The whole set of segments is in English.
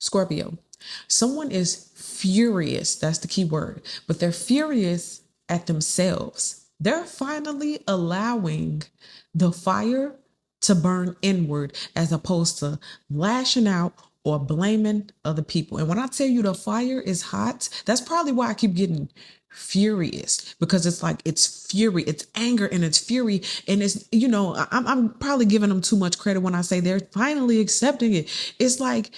Scorpio. Someone is furious. That's the key word. But they're furious at themselves. They're finally allowing the fire to burn inward as opposed to lashing out or blaming other people. And when I tell you the fire is hot, that's probably why I keep getting furious, because it's like it's fury, it's anger, and it's fury. And it's, I'm probably giving them too much credit when I say they're finally accepting it. It's like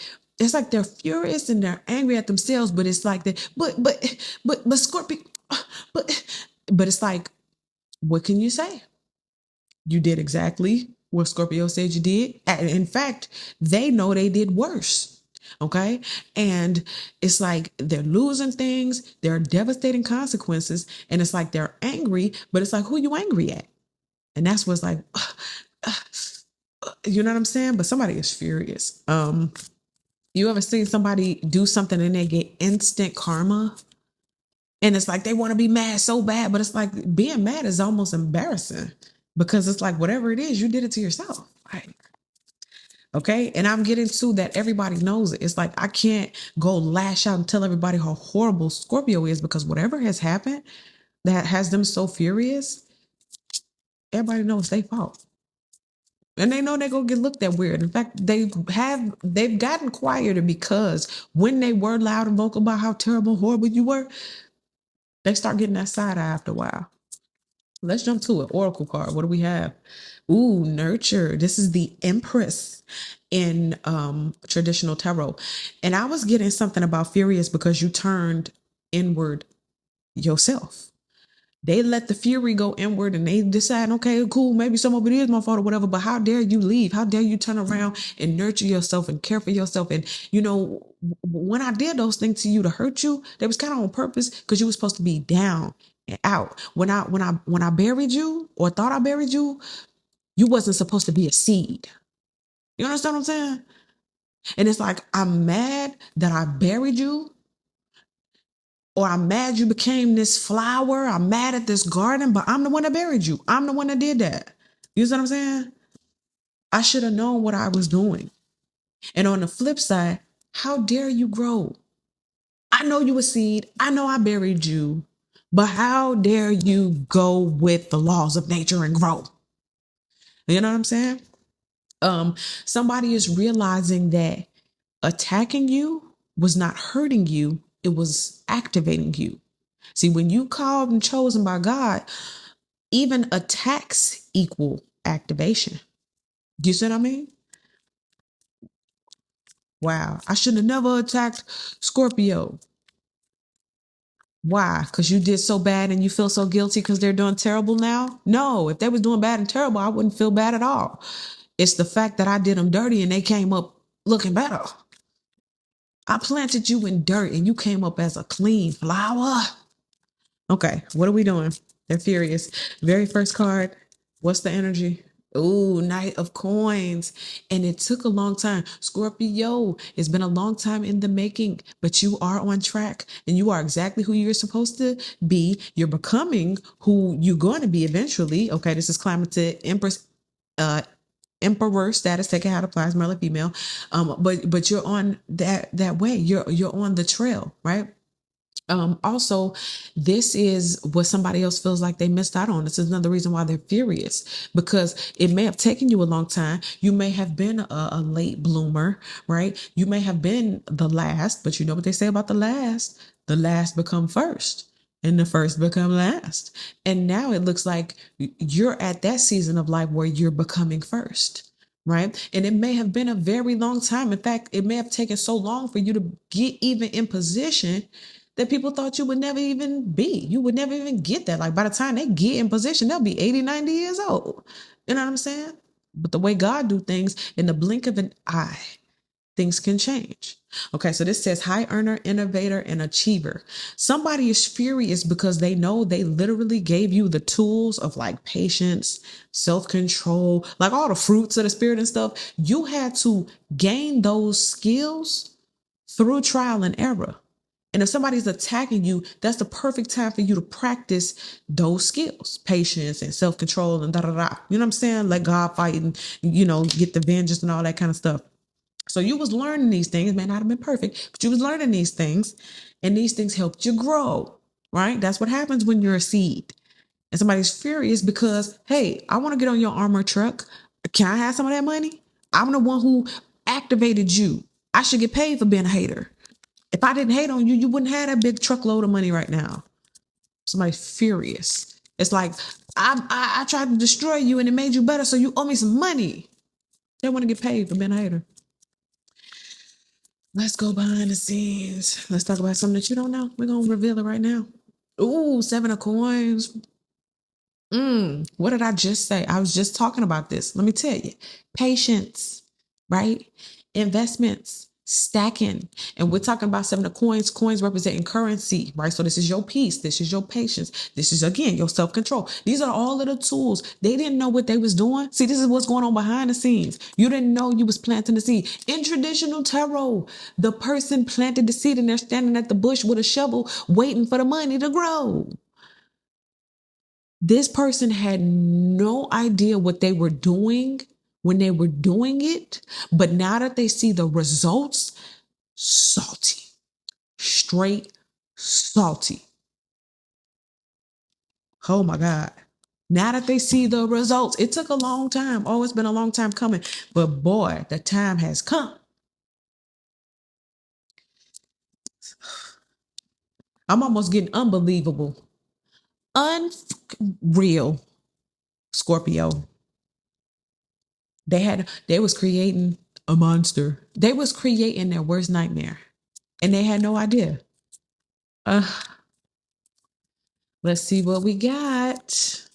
they're furious and they're angry at themselves, but it's like that. But Scorpio, but it's like, what can you say? You did exactly what Scorpio said you did. And in fact, they know they did worse. Okay. And it's like they're losing things, there are devastating consequences, and it's like they're angry, but it's like, who you angry at? And that's what's like, you know what I'm saying? But somebody is furious. You ever seen somebody do something and they get instant karma? And it's like they want to be mad so bad, but it's like being mad is almost embarrassing, because it's like whatever it is, you did it to yourself. Like, okay. And I'm getting to that everybody knows it. It's like I can't go lash out and tell everybody how horrible Scorpio is, because whatever has happened that has them so furious, everybody knows it's their fault. And they know they're gonna get looked at weird. In fact, they've gotten quieter, because when they were loud and vocal about how terrible, horrible you were, they start getting that side eye after a while. Let's jump to it. Oracle card. What do we have? Ooh, nurture. This is the Empress in traditional tarot. And I was getting something about furious because you turned inward yourself. They let the fury go inward and they decide, okay, cool, maybe some of it is my fault or whatever, but how dare you leave? How dare you turn around and nurture yourself and care for yourself? And, when I did those things to you to hurt you, they was kind of on purpose, because you were supposed to be down and out. When I buried you, or thought I buried you, you wasn't supposed to be a seed. You understand what I'm saying? And it's like, I'm mad that I buried you, or I'm mad you became this flower. I'm mad at this garden, but I'm the one that buried you. I'm the one that did that. You see what I'm saying? I should have known what I was doing. And on the flip side, how dare you grow? I know you a seed. I know I buried you, but how dare you go with the laws of nature and grow? You know what I'm saying? Somebody is realizing that attacking you was not hurting you. It was activating you. See, when you called and chosen by God, even attacks equal activation. Do you see what I mean? Wow. I should have never attacked Scorpio. Why? Because you did so bad and you feel so guilty because they're doing terrible now? No, if they was doing bad and terrible, I wouldn't feel bad at all. It's the fact that I did them dirty and they came up looking better. I planted you in dirt and you came up as a clean flower. Okay, what are we doing? They're furious. Very first card. What's the energy? Ooh, Knight of Coins. And it took a long time. Scorpio, it's been a long time in the making, but you are on track and you are exactly who you're supposed to be. You're becoming who you're going to be eventually. Okay, this is climbing to Empress, Emperor status. Take it how it applies, male or female. But you're on that way. You're on the trail, right? Also, this is what somebody else feels like they missed out on. This is another reason why they're furious, because it may have taken you a long time. You may have been a late bloomer, right? You may have been the last, but you know what they say about the last? The last become first and the first become last. And now it looks like you're at that season of life where you're becoming first. Right. And it may have been a very long time. In fact, it may have taken so long for you to get even in position that people thought you would never even be. You would never even get that. Like by the time they get in position, they'll be 80, 90 years old. You know what I'm saying? But the way God do things, in the blink of an eye, things can change. Okay, so this says high earner, innovator, and achiever. Somebody is furious because they know they literally gave you the tools of like patience, self-control, like all the fruits of the spirit and stuff. You had to gain those skills through trial and error. And if somebody's attacking you, that's the perfect time for you to practice those skills, patience and self-control and da da da. You know what I'm saying? Let God fight and, get the vengeance and all that kind of stuff. So you was learning these things, may not have been perfect, but you was learning these things, and these things helped you grow, right? That's what happens when you're a seed. And somebody's furious because, hey, I want to get on your armored truck. Can I have some of that money? I'm the one who activated you. I should get paid for being a hater. If I didn't hate on you, you wouldn't have that big truckload of money right now. Somebody's furious. It's like, I tried to destroy you and it made you better, so you owe me some money. They want to get paid for being a hater. Let's go behind the scenes. Let's talk about something that you don't know. We're going to reveal it right now. Ooh, 7 of coins. What did I just say? I was just talking about this. Let me tell you. Patience, right? Investments, stacking. And we're talking about 7 of coins. Coins representing currency, right? So this is your peace. This is your patience. This is, again, your self-control. These are all of the tools. They didn't know what they was doing. See, this is what's going on behind the scenes. You didn't know you was planting the seed. In traditional tarot, the person planted the seed and they're standing at the bush with a shovel waiting for the money to grow. This person had no idea what they were doing when they were doing it. But now that they see the results, salty, straight salty. Oh my God. Now that they see the results, it took a long time. Oh, it's been a long time coming. But boy, the time has come. I'm almost getting unbelievable. Unreal. Scorpio. They was creating a monster. They was creating their worst nightmare. And they had no idea. Let's see what we got.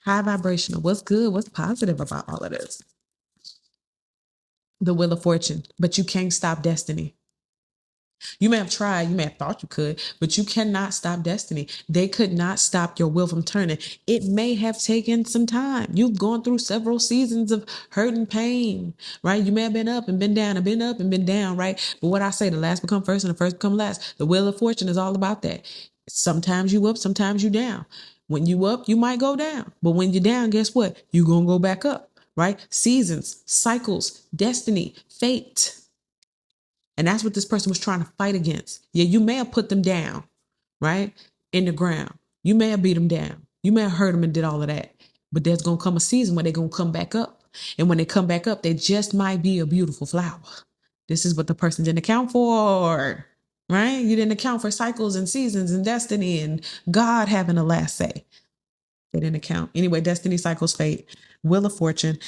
High vibrational. What's good? What's positive about all of this? The Wheel of Fortune. But you can't stop destiny. You may have tried, you may have thought you could, but you cannot stop destiny. They could not stop your wheel from turning. It may have taken some time. You've gone through several seasons of hurt and pain, right? You may have been up and been down and been up and been down, right? But what I say, the last become first and the first become last. The Wheel of Fortune is all about that. Sometimes you up, sometimes you down. When you up, you might go down. But when you're down, guess what? You're going to go back up, right? Seasons, cycles, destiny, fate. And that's what this person was trying to fight against. Yeah, you may have put them down, right? In the ground. You may have beat them down. You may have hurt them and did all of that. But there's going to come a season where they're going to come back up. And when they come back up, they just might be a beautiful flower. This is what the person didn't account for, right? You didn't account for cycles and seasons and destiny and God having the last say. They didn't account. Anyway, destiny, cycles, fate, Wheel of Fortune.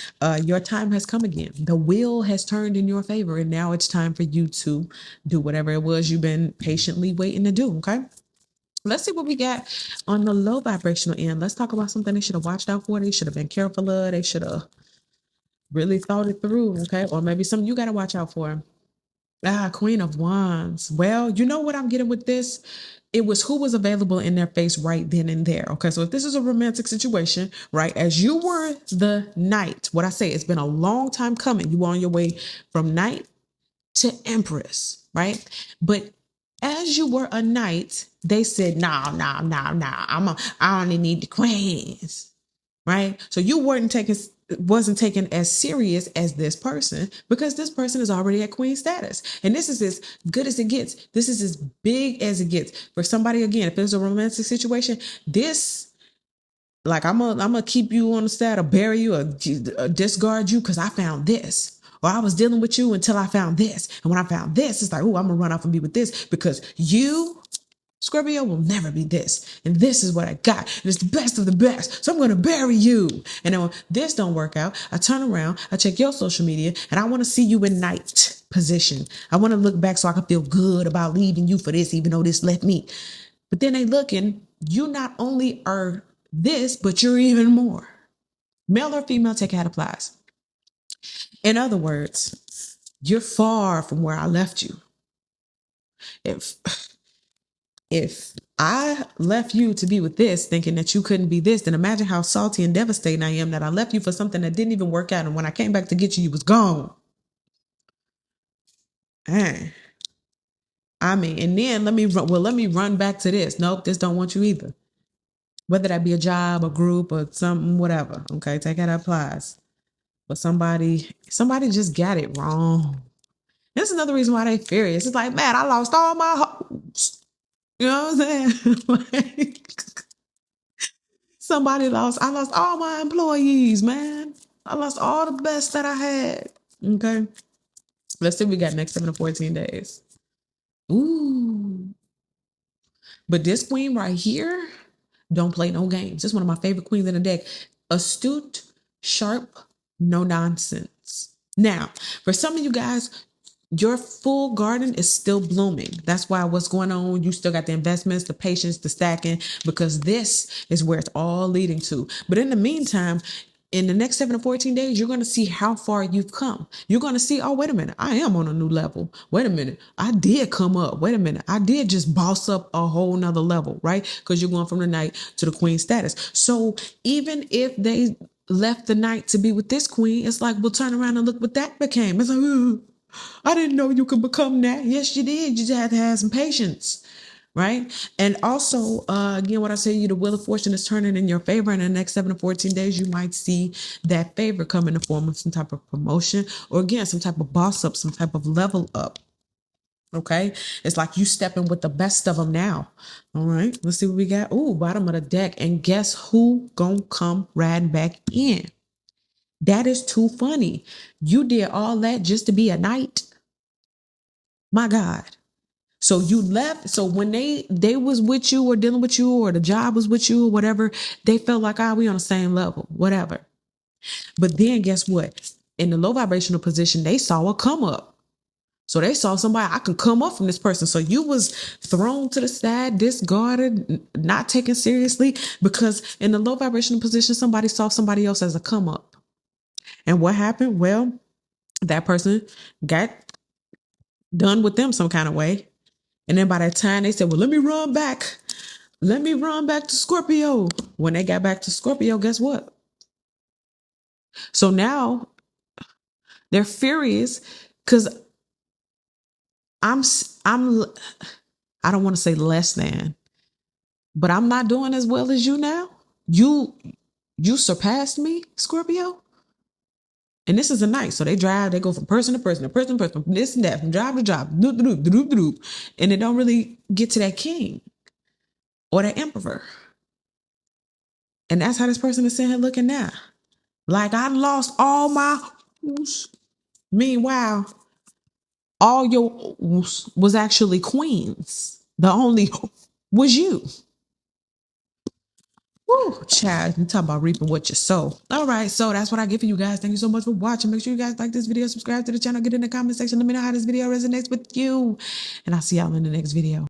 Your time has come again. The wheel has turned in your favor, and now it's time for you to do whatever it was you've been patiently waiting to do, okay? Let's see what we got on the low vibrational end. Let's talk about something they should have watched out for. They should have been careful of. They should have really thought it through, okay? Or maybe something you got to watch out for. Queen of Wands. Well, you know what I'm getting with this? It was who was available in their face right then and there. Okay, so if this is a romantic situation, right, as you were the knight, what I say, it's been a long time coming. You were on your way from knight to empress, right? But as you were a knight, they said, no. I only need the queens, right? So you wasn't taken as serious as this person because this person is already at queen status. And this is as good as it gets. This is as big as it gets. For somebody, again, if it's a romantic situation, this, like, I'm gonna keep you on the side or bury you or discard you because I found this. Or I was dealing with you until I found this. And when I found this, it's like, oh, I'm gonna run off and be with this because you, Scorpio, will never be this. And this is what I got. And it's the best of the best. So I'm going to bury you. And then when this don't work out, I turn around, I check your social media, and I want to see you in knight position. I want to look back so I can feel good about leaving you for this, even though this left me. But then they look and you not only are this, but you're even more. Male or female, take how it applies. In other words, you're far from where I left you. If I left you to be with this, thinking that you couldn't be this, then imagine how salty and devastating I am that I left you for something that didn't even work out. And when I came back to get you, you was gone. Man. I mean, and then let me run back to this. Nope, this don't want you either. Whether that be a job, a group, or something, whatever. Okay, take how that applies. But somebody just got it wrong. That's another reason why they furious. It's like, man, I lost all my hoes. You know what I'm saying? Like, I lost all my employees, man. I lost all the best that I had. Okay. Let's see what we got next 7 to 14 days. Ooh. But this queen right here don't play no games. This is one of my favorite queens in the deck. Astute, sharp, no nonsense. Now, for some of you guys, your full garden is still blooming. That's why what's going on, you still got the investments, the patience, the stacking, because this is where it's all leading to. But in the meantime, in the next 7 to 14 days, you're going to see how far you've come. You're going to see, oh, wait a minute, I am on a new level. Wait a minute, I did come up. Wait a minute, I did just boss up a whole nother level, right? Because you're going from the knight to the queen status. So even if they left the knight to be with this queen, it's like, we'll turn around and look what that became. It's like, ooh, I didn't know you could become that. Yes, you did. You just had to have some patience. Right. And also, again, what I say to you, the wheel of fortune is turning in your favor. In the next 7 to 14 days, you might see that favor come in the form of some type of promotion or, again, some type of boss up, some type of level up. Okay. It's like you stepping with the best of them now. All right. Let's see what we got. Ooh, bottom of the deck. And guess who gonna come riding back in? That is too funny. You did all that just to be a knight. My God. So you left. So when they was with you or dealing with you or the job was with you or whatever, they felt like, we on the same level, whatever. But then guess what? In the low vibrational position, they saw a come up. So they saw somebody, I can come up from this person. So you was thrown to the side, discarded, not taken seriously, because in the low vibrational position, somebody saw somebody else as a come up. And what happened? Well, that person got done with them some kind of way. And then by that time they said, well, let me run back. Let me run back to Scorpio. When they got back to Scorpio, guess what? So now they're furious because I don't want to say less than, but I'm not doing as well as you now. You surpassed me, Scorpio. And this is a night. So they go from person to person, from this and that, from job to job, and they don't really get to that king or that emperor. And that's how this person is sitting here looking now. Like, I lost all my. Meanwhile, all your was actually queens. The only was you. Woo, child, you talk about reaping what you sow. All right, so that's what I give for you guys. Thank you so much for watching. Make sure you guys like this video, subscribe to the channel, get in the comment section. Let me know how this video resonates with you. And I'll see y'all in the next video.